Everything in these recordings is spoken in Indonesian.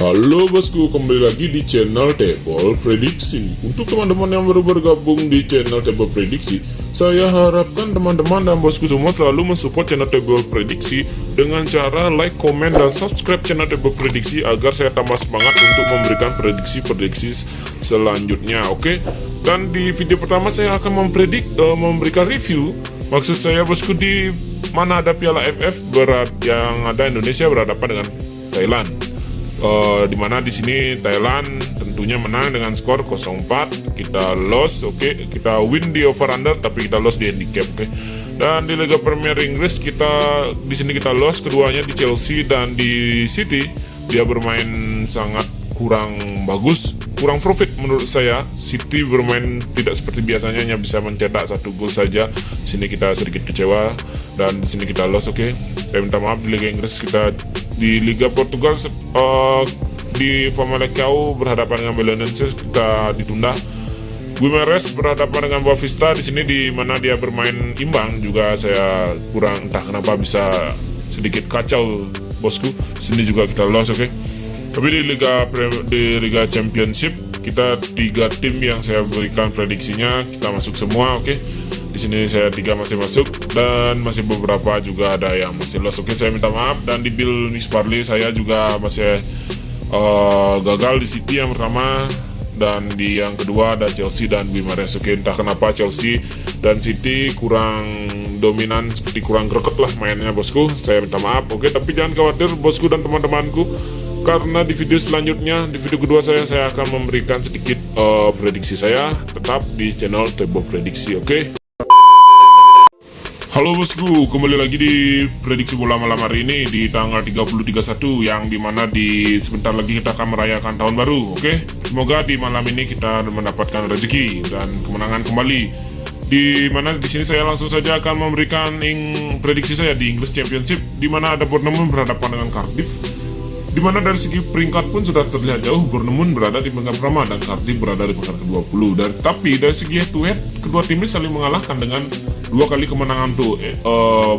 Halo bosku, kembali lagi di channel Table Prediksi. Untuk teman-teman yang baru bergabung di channel Table Prediksi, saya harapkan teman-teman dan bosku semua selalu mensupport channel Table Prediksi dengan cara like, komen, dan subscribe channel Table Prediksi agar saya tambah semangat untuk memberikan prediksi-prediksi selanjutnya, oke? Dan di video pertama saya akan memberikan review. Maksud saya bosku, di mana ada Piala AFF yang ada Indonesia berhadapan dengan Thailand. Dimana di sini Thailand tentunya menang dengan skor 0-4. Kita loss, oke. Kita win di over under tapi kita loss di handicap, oke. Dan di Liga Premier Inggris di sini kita loss keduanya, di Chelsea dan di City. Dia bermain sangat kurang bagus, kurang profit menurut saya. City bermain tidak seperti biasanya, hanya bisa mencetak 1 gol saja. Di sini kita sedikit kecewa dan di sini kita loss, oke. Saya minta maaf. Di Liga Inggris di Liga Portugal di Famalicão berhadapan dengan Belenenses kita ditunda. Guimarães berhadapan dengan Boavista di sini, di mana dia bermain imbang juga. Saya kurang, entah kenapa bisa sedikit kacau bosku. Sini juga kita loss, oke. Tapi di Liga Championship kita 3 tim yang saya berikan prediksinya kita masuk semua, oke. Di sini saya 3 masih masuk dan masih beberapa juga ada yang masih loss, oke. Saya minta maaf. Dan di Bill Miss Parley saya juga masih gagal di City yang pertama, dan di yang kedua ada Chelsea dan Guimarães, oke. Entah kenapa Chelsea dan City kurang dominan, seperti kurang greget lah mainnya bosku. Saya minta maaf, oke. Tapi jangan khawatir bosku dan teman-temanku, karena di video selanjutnya, di video kedua saya akan memberikan sedikit prediksi saya. Tetap di channel Table Prediksi, oke. Halo bosku, kembali lagi di prediksi bola malam hari ini di tanggal 30/31, yang dimana sebentar lagi kita akan merayakan tahun baru, oke. Semoga di malam ini kita mendapatkan rezeki dan kemenangan kembali. Di mana di sini saya langsung saja akan memberikan prediksi saya di English Championship, di mana ada Bournemouth berhadapan dengan Cardiff. Di mana dari segi peringkat pun sudah terlihat jauh. Bournemouth berada di peringkat pertama dan Cardiff berada di peringkat ke-20. Tapi dari segi head to head, kedua tim ini saling mengalahkan dengan 2 kali kemenangan untuk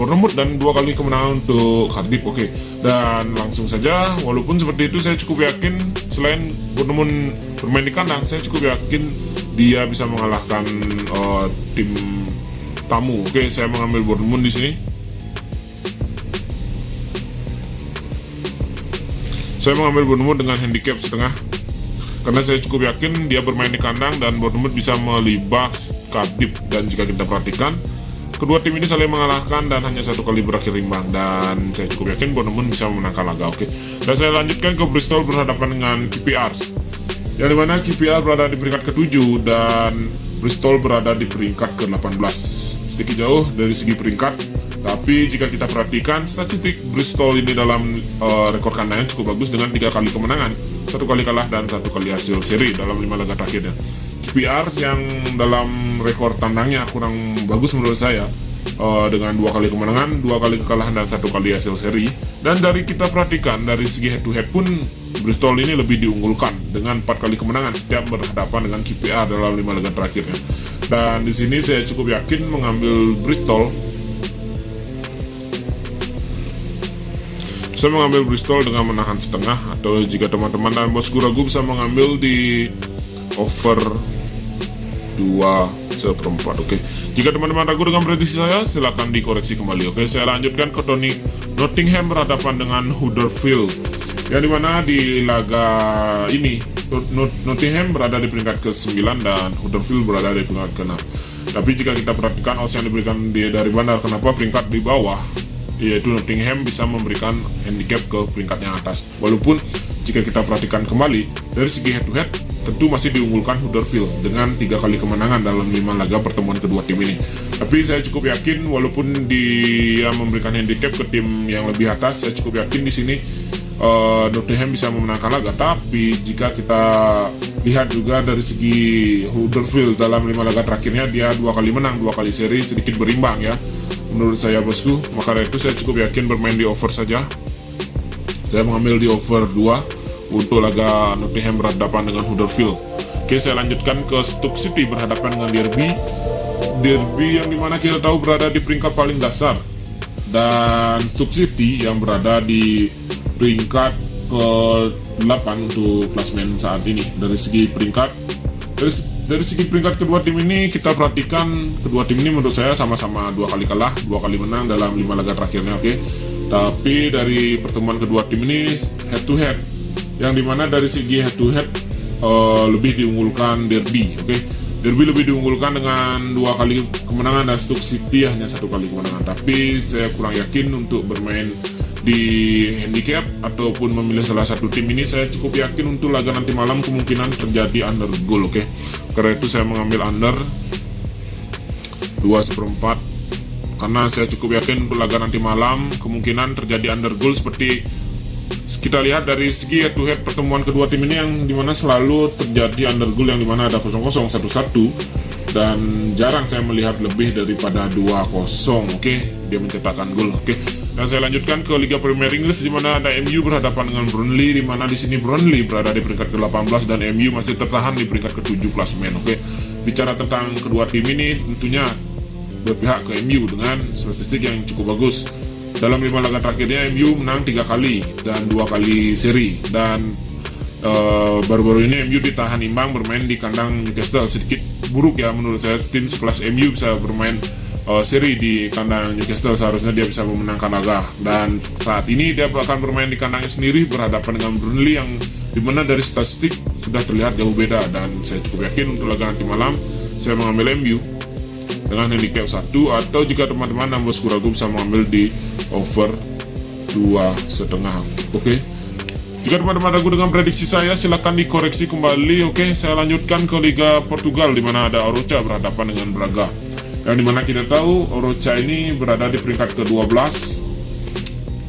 Bournemouth dan 2 kali kemenangan untuk Cardiff, oke. Dan langsung saja, walaupun seperti itu, saya cukup yakin selain Bournemouth bermain di kandang, saya cukup yakin dia bisa mengalahkan tim tamu, oke. Saya mengambil Bournemouth di sini. Saya mengambil Bournemouth dengan handicap setengah, karena saya cukup yakin dia bermain di kandang dan Bournemouth bisa melibas Cardiff. Dan jika kita perhatikan, kedua tim ini saling mengalahkan dan hanya 1 kali berakhir imbang, dan saya cukup yakin Bournemouth bisa memenangkan laga, oke. Dan saya lanjutkan ke Bristol berhadapan dengan QPR, yang dimana QPR berada di peringkat ke-7 dan Bristol berada di peringkat ke-18. Sedikit jauh dari segi peringkat, tapi jika kita perhatikan statistik Bristol ini dalam rekor kandangnya cukup bagus dengan 3 kali kemenangan, 1 kali kalah, dan 1 kali hasil seri dalam 5 laga terakhirnya. QPR yang dalam rekor tandangnya kurang bagus menurut saya, dengan 2 kali kemenangan, 2 kali kekalahan, dan 1 kali hasil seri. Dan dari kita perhatikan dari segi head to head pun Bristol ini lebih diunggulkan dengan 4 kali kemenangan setiap berhadapan dengan QPR dalam 5 laga terakhirnya. Dan di sini saya cukup yakin mengambil Bristol. Saya mengambil Bristol dengan menahan setengah, atau jika teman-teman dan bosku ragu bisa mengambil di over 2/4, oke. Jika teman-teman ragu dengan prediksi saya, silahkan dikoreksi kembali, oke. Saya lanjutkan ke Nottingham berhadapan dengan Huddersfield, yang dimana di laga ini Nottingham berada di peringkat ke-9 dan Huddersfield berada di peringkat ke-6. Tapi jika kita perhatikan odds yang diberikan dari bandar, kenapa peringkat di bawah, yaitu Nottingham bisa memberikan handicap ke peringkat yang atas. Walaupun jika kita perhatikan kembali dari segi head to head, tentu masih diunggulkan Huddersfield dengan 3 kali kemenangan dalam 5 laga pertemuan kedua tim ini. Tapi saya cukup yakin, walaupun dia memberikan handicap ke tim yang lebih atas, saya cukup yakin di sini Nottingham bisa memenangkan laga. Tapi jika kita lihat juga dari segi Huddersfield dalam 5 laga terakhirnya, dia 2 kali menang, 2 kali seri, sedikit berimbang ya menurut saya bosku. Maka dari itu saya cukup yakin bermain di over saja. Saya mengambil di over 2 untuk laga Nottingham berhadapan dengan Huddersfield. Oke, saya lanjutkan ke Stoke City berhadapan dengan Derby yang dimana kita tahu berada di peringkat paling dasar, dan Stoke City yang berada di peringkat ke 8 untuk klasemen saat ini. Dari segi peringkat, dari segi peringkat kedua tim ini, kita perhatikan kedua tim ini menurut saya sama-sama 2 kali kalah, 2 kali menang dalam 5 laga terakhirnya, oke. Tapi dari pertemuan kedua tim ini head to head, yang dimana dari segi head to head lebih diunggulkan Derby, oke. Derby lebih diunggulkan dengan 2 kali kemenangan dan Stoke City hanya 1 kali kemenangan. Tapi saya kurang yakin untuk bermain di handicap ataupun memilih salah satu tim ini. Saya cukup yakin untuk laga nanti malam kemungkinan terjadi under goal, oke. Karena itu saya mengambil under 2/4, karena saya cukup yakin untuk laga nanti malam kemungkinan terjadi under goal. Seperti kita lihat dari segi head to head pertemuan kedua tim ini, yang dimana selalu terjadi under goal, yang dimana ada 0-0, 1-1, dan jarang saya melihat lebih daripada 2-0, oke. Dia mencetakkan gol, oke. Dan saya lanjutkan ke Liga Premier Inggris, di mana ada MU berhadapan dengan Burnley, di mana di sini Burnley berada di peringkat ke-18 dan MU masih tertahan di peringkat ke-7 klasemen, oke. Bicara tentang kedua tim ini, tentunya berpihak ke MU dengan statistik yang cukup bagus. Dalam 5 laga terakhirnya MU menang 3 kali dan 2 kali seri, dan baru-baru ini MU ditahan imbang bermain di kandang Newcastle. Sedikit buruk ya menurut saya, tim sekelas MU bisa bermain seri di kandang Newcastle, seharusnya dia bisa memenangkan laga. Dan saat ini dia akan bermain di kandangnya sendiri berhadapan dengan Burnley, yang dimana dari statistik sudah terlihat jauh beda. Dan saya cukup yakin untuk laga nanti malam saya mengambil MU dengan handicap 1, atau jika teman-teman yang bosku ragu bisa mengambil di over 2,5, oke. Jika teman-teman ragu dengan prediksi saya, silakan dikoreksi kembali, oke. Saya lanjutkan ke Liga Portugal, di mana ada Orocha berhadapan dengan Braga, yang dimana kita tahu Orocha ini berada di peringkat ke-12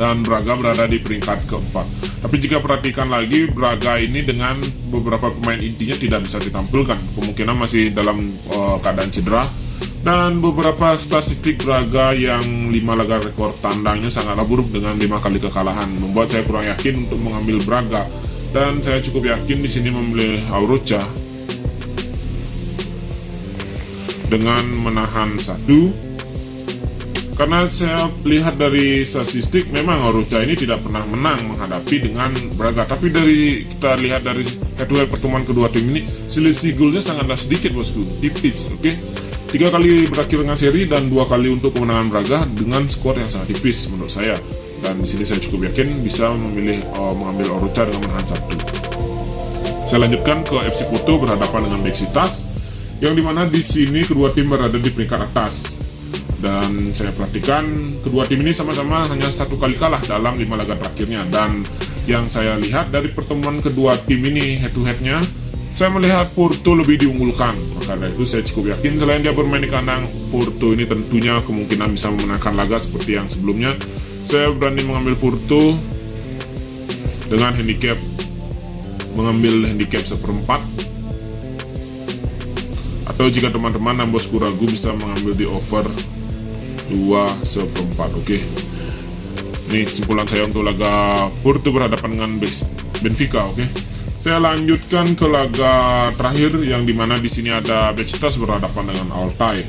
dan Braga berada di peringkat ke-4. Tapi jika perhatikan lagi, Braga ini dengan beberapa pemain intinya tidak bisa ditampilkan, kemungkinan masih dalam keadaan cedera. Dan beberapa statistik Braga yang 5 laga rekor tandangnya sangatlah buruk dengan 5 kali kekalahan, membuat saya kurang yakin untuk mengambil Braga. Dan saya cukup yakin di sini memilih Orocha dengan menahan 1, karena saya lihat dari statistik memang Orocha ini tidak pernah menang menghadapi dengan Braga. Tapi dari kita lihat dari head to head pertemuan kedua tim ini, selisih golnya sangatlah sedikit bosku, tipis, oke. 3 kali berakhir dengan seri dan 2 kali untuk kemenangan Braga dengan skor yang sangat tipis menurut saya. Dan di sini saya cukup yakin bisa memilih mengambil Orocha dengan menahan 1. Saya lanjutkan ke FC Porto berhadapan dengan Besiktas, yang dimana di sini kedua tim berada di peringkat atas. Dan saya perhatikan kedua tim ini sama-sama hanya 1 kali kalah dalam 5 laga terakhirnya. Dan yang saya lihat dari pertemuan kedua tim ini head to headnya, saya melihat Porto lebih diunggulkan. Maka dari itu saya cukup yakin selain dia bermain di kandang, Porto ini tentunya kemungkinan bisa memenangkan laga seperti yang sebelumnya. Saya berani mengambil Porto dengan handicap, mengambil handicap 1/4. Atau jika teman-teman yang bosku ragu bisa mengambil di over 2/4, oke. Ini kesimpulan saya untuk laga Porto berhadapan dengan Benfica, oke. Saya lanjutkan ke laga terakhir, yang dimana di sini ada Besiktas berhadapan dengan Altay.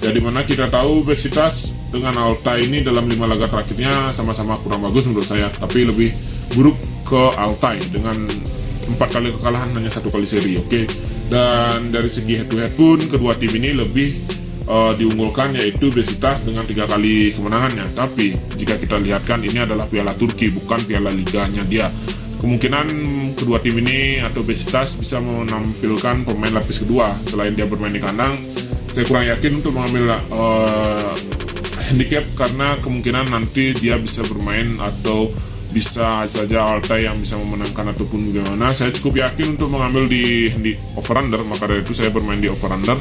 Ya, dimana kita tahu Besiktas dengan Altay ini dalam 5 laga terakhirnya sama-sama kurang bagus menurut saya, tapi lebih buruk ke Altay dengan 4 kali kekalahan hanya 1 kali seri, oke. Dan dari segi head to head pun kedua tim ini lebih diunggulkan, yaitu Besiktas dengan 3 kali kemenangannya. Tapi jika kita lihatkan ini adalah Piala Turki, bukan Piala Liganya dia. Kemungkinan kedua tim ini atau Besiktas bisa menampilkan pemain lapis kedua selain dia bermain di kandang. Saya kurang yakin untuk mengambil handicap, karena kemungkinan nanti dia bisa bermain atau bisa saja Altay yang bisa memenangkan ataupun bagaimana. Saya cukup yakin untuk mengambil di over under, maka dari itu saya bermain di over under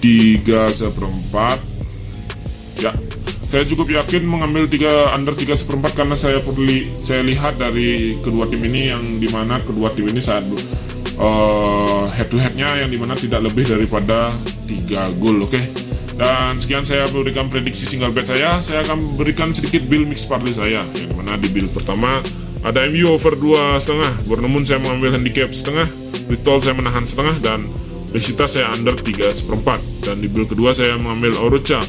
3/4. Ya, saya cukup yakin mengambil under 3/4 karena saya lihat dari kedua tim ini, yang dimana kedua tim ini saat head to headnya yang dimana tidak lebih daripada 3 gol, oke. Dan sekian saya berikan prediksi single bet saya akan berikan sedikit build mix parlay saya, yang dimana di build pertama ada MU over 2,5, Bournemouth saya mengambil handicap 1,5, Bristol saya menahan 1,5, dan Besiktas saya under 3/4. Dan di build kedua saya mengambil Orocha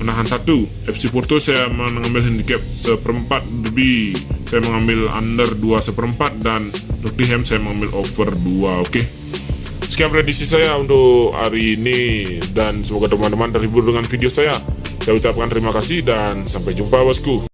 menahan 1. FC Porto saya mengambil handicap 1/4 lebih. Saya mengambil under 2/1 dan Nottingham saya mengambil over 2. Oke. Sekian prediksi saya untuk hari ini dan semoga teman-teman terhibur dengan video saya. Saya ucapkan terima kasih dan sampai jumpa bosku.